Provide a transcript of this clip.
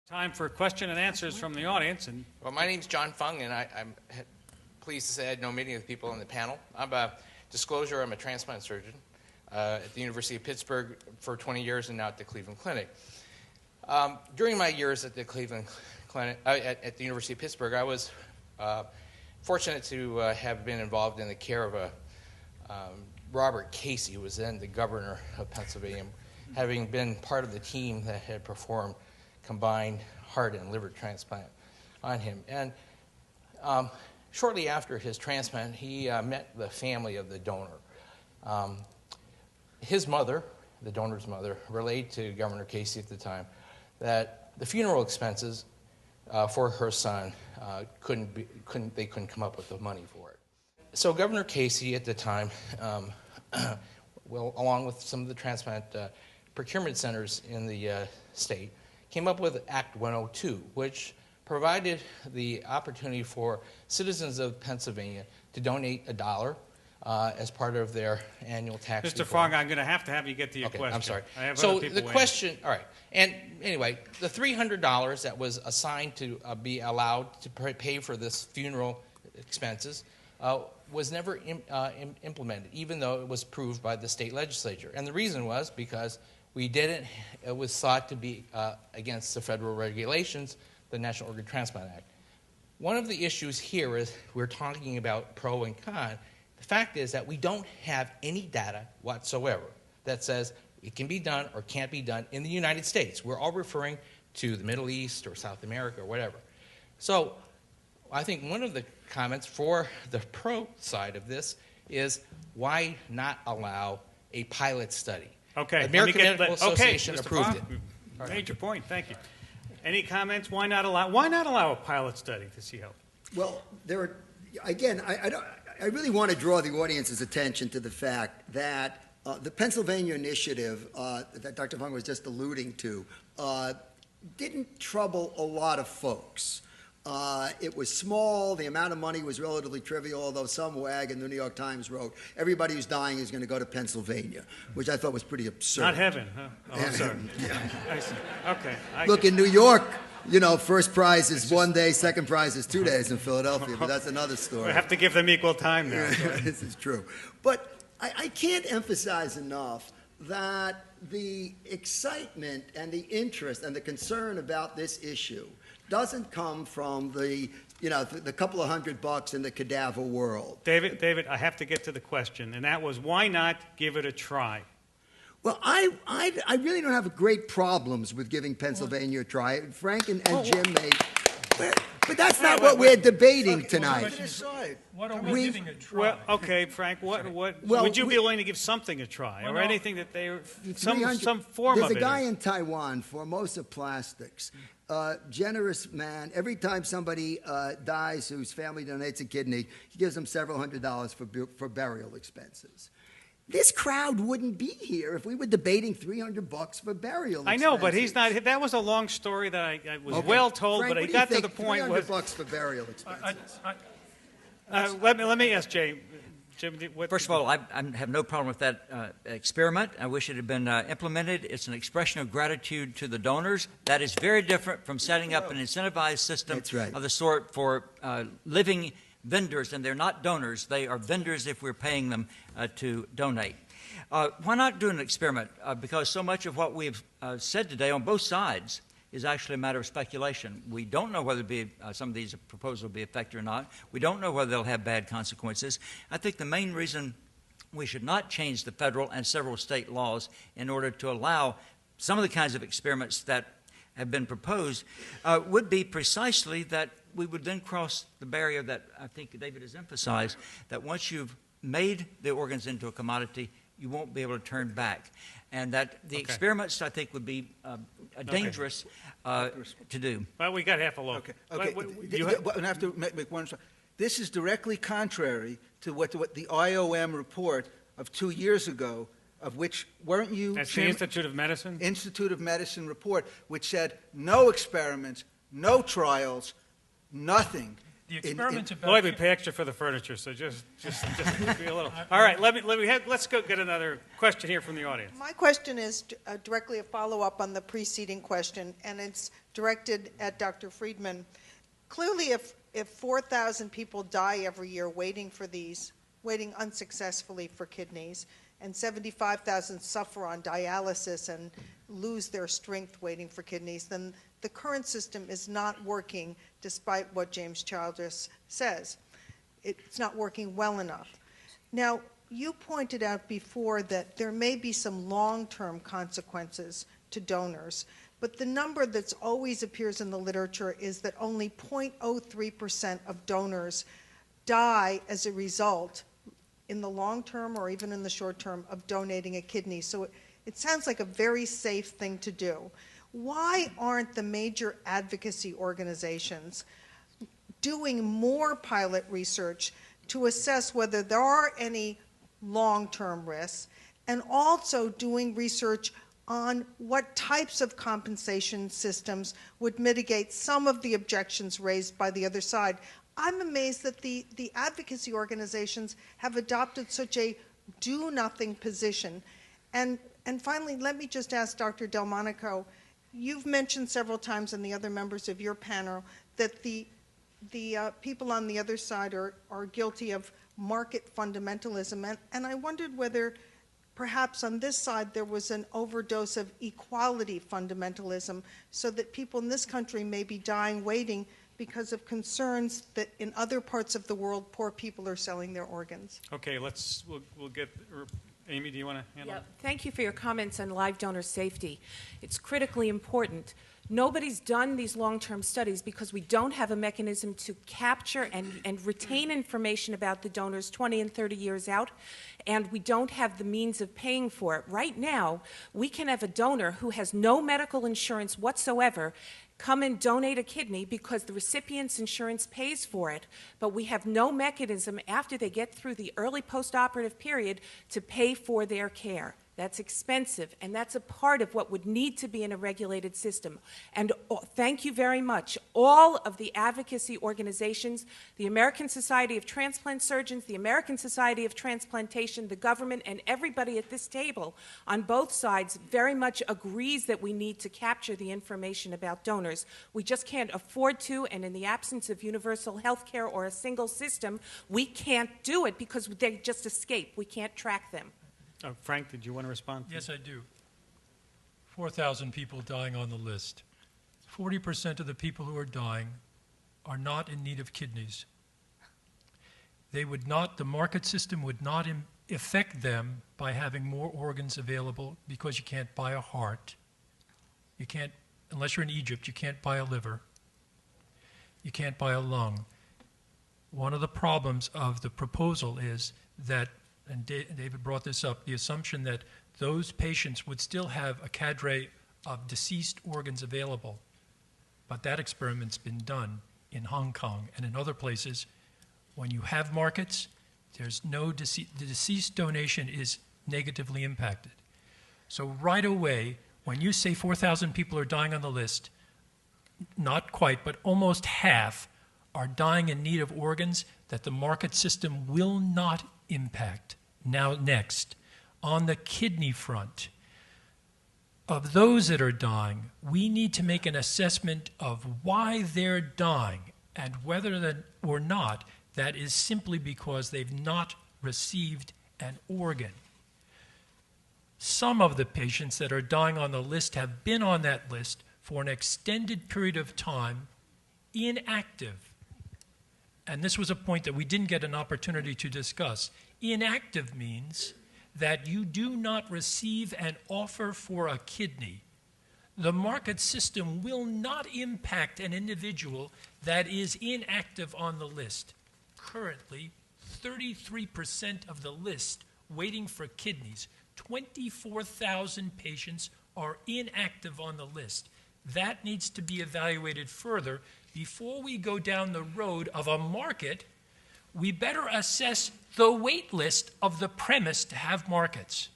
Time for question and answers from the audience. Well, my name's John Fung, and I'm pleased to say I had no many of the people on the panel. I'm a transplant surgeon at the University of Pittsburgh for 20 years and now at the Cleveland Clinic. During my years at the Cleveland Clinic, at the University of Pittsburgh, I was fortunate to have been involved in the care of Robert Casey, who was then the governor of Pennsylvania, having been part of the team that had performed combined heart and liver transplant on him. And shortly after his transplant, he met the family of the donor. His mother, the donor's mother, relayed to Governor Casey at the time that the funeral expenses for her son they couldn't come up with the money for it. So Governor Casey at the time, along with some of the transplant procurement centers in the state, came up with Act 102, which provided the opportunity for citizens of Pennsylvania to donate $1 as part of their annual tax Mr. Fong, I'm going to have you get to your question. I'm sorry. I have so other people the question, all right, and anyway, the $300 that was assigned to be allowed to pay for this funeral expenses was never implemented, even though it was approved by the state legislature. And the reason was because it was thought to be against the federal regulations, the National Organ Transplant Act. One of the issues here is we're talking about pro and con. The fact is that we don't have any data whatsoever that says it can be done or can't be done in the United States. We're all referring to the Middle East or South America or whatever. So I think one of the comments for the pro side of this is why not allow a pilot study? Okay. The American Medical Association approved it. Major point. Thank you. Any comments? Why not allow a pilot study to see how? Well, there are, again, I really want to draw the audience's attention to the fact that the Pennsylvania initiative that Dr. Fung was just alluding to didn't trouble a lot of folks. It was small. The amount of money was relatively trivial, although some wag in the New York Times wrote, everybody who's dying is going to go to Pennsylvania, which I thought was pretty absurd. Not heaven, huh? Oh, I'm sorry. Yeah. I see. Okay. Look, in New York, you know, first prize is 1 day, second prize is 2 days in Philadelphia, but that's another story. We have to give them equal time now. This is true. But I can't emphasize enough that the excitement and the interest and the concern about this issue doesn't come from the couple of $100 in the cadaver world. David, I have to get to the question, and that was why not give it a try? Well, I really don't have great problems with giving Pennsylvania a try. Frank and Jim may, but that's not what we're debating tonight. What are we giving a try? Well, okay, Frank. What would you be willing to give something a try, or anything that some form of it? There's a guy in Taiwan, Formosa Plastics. Generous man. Every time somebody dies whose family donates a kidney, he gives them several $100s for burial expenses. This crowd wouldn't be here if we were debating $300 for burial expenses. I know, but he's not. That was a long story that I was well told, Frank, but I got to the point. $300 for burial expenses. Let me ask Jay. Jim, First of all, I have no problem with that experiment. I wish it had been implemented. It's an expression of gratitude to the donors. That is very different from setting up an incentivized system of the sort for living vendors, and they're not donors. They are vendors if we're paying them to donate. Why not do an experiment? Because so much of what we've said today on both sides is actually a matter of speculation. We don't know whether some of these proposals will be effective or not. We don't know whether they'll have bad consequences. I think the main reason we should not change the federal and several state laws in order to allow some of the kinds of experiments that have been proposed would be precisely that we would then cross the barrier that I think David has emphasized, that once you've made the organs into a commodity, you won't be able to turn back. And that the experiments, I think, would be dangerous to do. Well, we got half a loaf. Okay. I have to make one. This is directly contrary to what the IOM report of 2 years ago, of which weren't you? That's the Institute of Medicine? Institute of Medicine report, which said no experiments, no trials, nothing. The experiment's about... Lloyd, we pay extra for the furniture, so just be a little. All right, let's go get another question here from the audience. My question is directly a follow-up on the preceding question, and it's directed at Dr. Friedman. Clearly, if 4,000 people die every year waiting unsuccessfully for kidneys, and 75,000 suffer on dialysis and lose their strength waiting for kidneys, then the current system is not working despite what James Childress says. It's not working well enough. Now, you pointed out before that there may be some long-term consequences to donors, but the number that always appears in the literature is that only 0.03% of donors die as a result in the long term or even in the short term of donating a kidney. So it sounds like a very safe thing to do. Why aren't the major advocacy organizations doing more pilot research to assess whether there are any long-term risks, and also doing research on what types of compensation systems would mitigate some of the objections raised by the other side? I'm amazed that the advocacy organizations have adopted such a do-nothing position. And finally, let me just ask Dr. Delmonico, you've mentioned several times, and the other members of your panel, that the people on the other side are guilty of market fundamentalism. And I wondered whether perhaps on this side there was an overdose of equality fundamentalism, so that people in this country may be dying waiting because of concerns that in other parts of the world poor people are selling their organs. Okay, we'll get Amy, do you want to handle it? Thank you for your comments on live donor safety. It's critically important. Nobody's done these long-term studies because we don't have a mechanism to capture and retain information about the donors 20 and 30 years out, and we don't have the means of paying for it. Right now, we can have a donor who has no medical insurance whatsoever come and donate a kidney because the recipient's insurance pays for it, but we have no mechanism after they get through the early postoperative period to pay for their care. That's expensive, and that's a part of what would need to be in a regulated system. And thank you very much. All of the advocacy organizations, the American Society of Transplant Surgeons, the American Society of Transplantation, the government, and everybody at this table on both sides very much agrees that we need to capture the information about donors. We just can't afford to, and in the absence of universal health care or a single system, we can't do it because they just escape. We can't track them. Frank, did you want to respond? Yes, I do. 4,000 people dying on the list. 40% of the people who are dying are not in need of kidneys. The market system would not affect them by having more organs available because you can't buy a heart. You can't, unless you're in Egypt, you can't buy a liver. You can't buy a lung. One of the problems of the proposal is that, and David brought this up, the assumption that those patients would still have a cadre of deceased organs available. But that experiment's been done in Hong Kong and in other places. When you have markets, there's no the deceased donation is negatively impacted. So right away, when you say 4,000 people are dying on the list, not quite, but almost half are dying in need of organs that the market system will not impact. Now, next, on the kidney front, of those that are dying, we need to make an assessment of why they're dying and whether or not that is simply because they've not received an organ. Some of the patients that are dying on the list have been on that list for an extended period of time, inactive. And this was a point that we didn't get an opportunity to discuss. Inactive means that you do not receive an offer for a kidney. The market system will not impact an individual that is inactive on the list. Currently, 33% of the list waiting for kidneys, 24,000 patients are inactive on the list. That needs to be evaluated further. Before we go down the road of a market, we better assess the wait list of the premise to have markets.